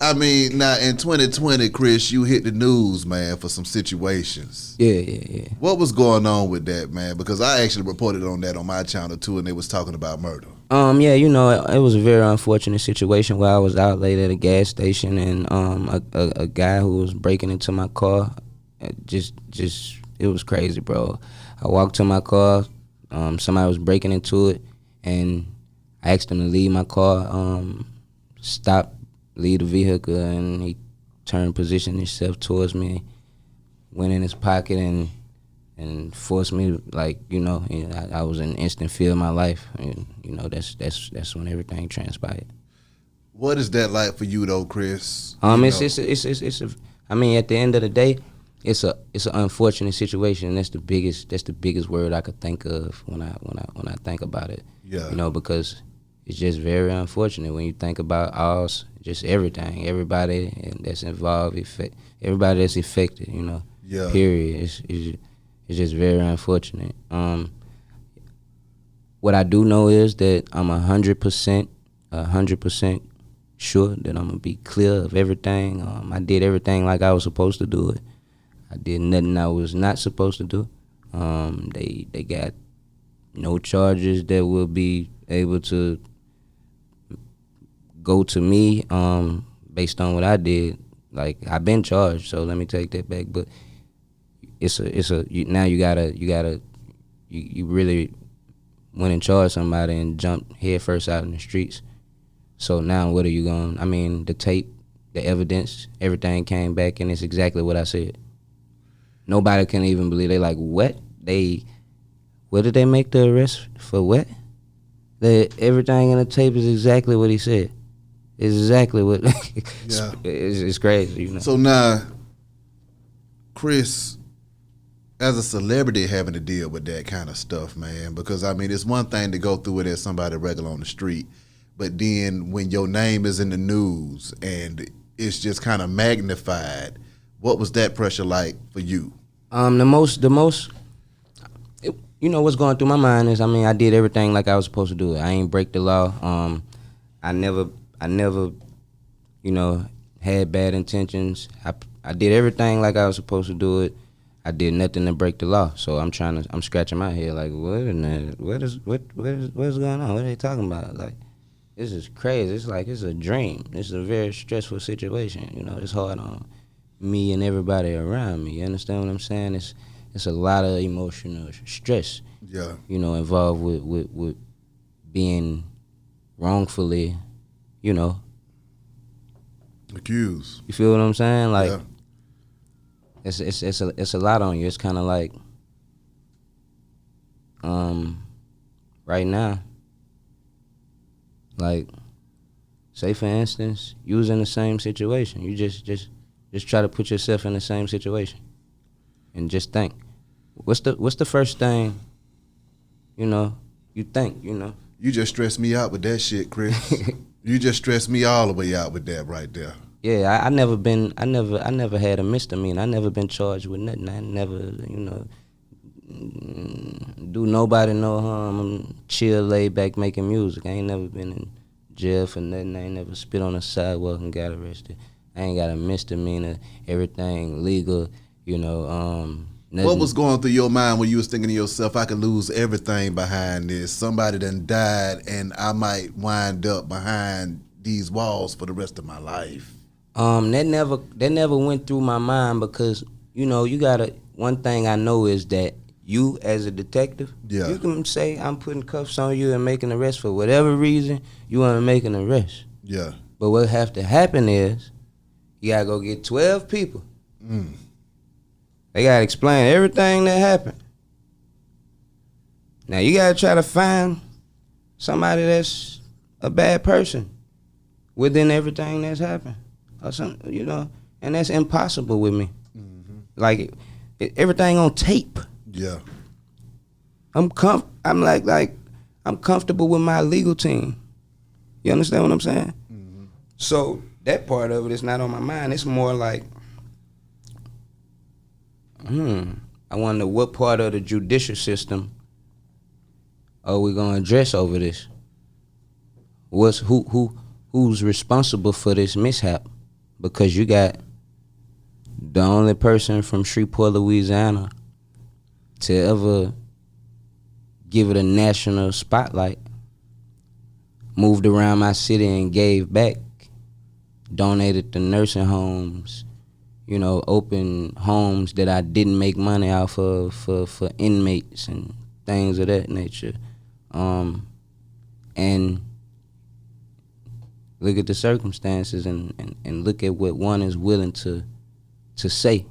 I mean, now in 2020, Chris, you hit the news, man, for some situations. Yeah. What was going on with that, man? Because I actually reported on that on my channel too, and they was talking about murder. Yeah, it was a very unfortunate situation where I was out late at a gas station, and a guy who was breaking into my car, just it was crazy, bro. I walked to my car, somebody was breaking into it, and I asked him to leave my car, leave the vehicle, and he positioned himself towards me, went in his pocket and forced me to, like, I was in instant fear of my life, and that's when everything transpired. What is that like for you though, Chris? It's I mean, at the end of the day, it's an unfortunate situation, and that's the biggest word I could think of when I think about it. Yeah. Because it's just very unfortunate when you think about just everything, everybody that's involved, everybody that's affected, Yeah. Period. It's just very unfortunate. What I do know is that I'm 100% sure that I'm gonna be clear of everything. I did everything like I was supposed to do it. I did nothing I was not supposed to do. They got no charges that will be able to go to me based on what I did. Like, I've been charged, so let me take that back. But you really went and charged somebody and jumped head first out in the streets. So now what are you going? I mean, the tape, the evidence, everything came back, and it's exactly what I said. Nobody can even believe. They like, what? What did they make the arrest for? What? Everything in the tape is exactly what he said. It's exactly what. Yeah. It's crazy, So now, Chris, as a celebrity having to deal with that kind of stuff, man, because I mean, it's one thing to go through it as somebody regular on the street, but then when your name is in the news and it's just kind of magnified, what was that pressure like for you? The most, what's going through my mind is, I mean, I did everything like I was supposed to do it. I ain't break the law. I never, had bad intentions. I did everything like I was supposed to do it. I did nothing to break the law. So I'm scratching my head like, what is going on? What are they talking about? Like, this is crazy. It's like it's a dream. It's a very stressful situation. It's hard on me and everybody around me. You understand what I'm saying? It's a lot of emotional stress. Yeah. Involved with being wrongfully, accused. You feel what I'm saying? Like, yeah. It's a lot on you. It's kind of like, right now, like, say for instance, you was in the same situation. You just try to put yourself in the same situation, and just think, what's the first thing, you think, You just stressed me out with that shit, Chris. You just stressed me all the way out with that right there. Yeah, I never had a misdemeanor. I never been charged with nothing. I never, do nobody no harm. I'm chill, laid back, making music. I ain't never been in jail for nothing. I ain't never spit on the sidewalk and got arrested. I ain't got a misdemeanor. Everything legal, nothing. What was going through your mind when you was thinking to yourself, I could lose everything behind this? Somebody done died, and I might wind up behind these walls for the rest of my life. That never went through my mind, because you gotta. One thing I know is that you, as a detective, you can say I'm putting cuffs on you and making an arrest for whatever reason you want to make an arrest. Yeah. But what have to happen is you gotta go get 12 people. They gotta explain everything that happened. Now you gotta try to find somebody that's a bad person within everything that's happened, or something, and that's impossible with me. Like, everything on tape. Yeah. I'm comfortable with my legal team. You understand what I'm saying? So that part of it is not on my mind. It's more like, I wonder what part of the judicial system are we gonna address over this? Who's responsible for this mishap? because you got the only person from Shreveport, Louisiana to ever give it a national spotlight, moved around my city and gave back, donated to nursing homes, opened homes that I didn't make money off of for inmates and things of that nature. And look at the circumstances and look at what one is willing to say.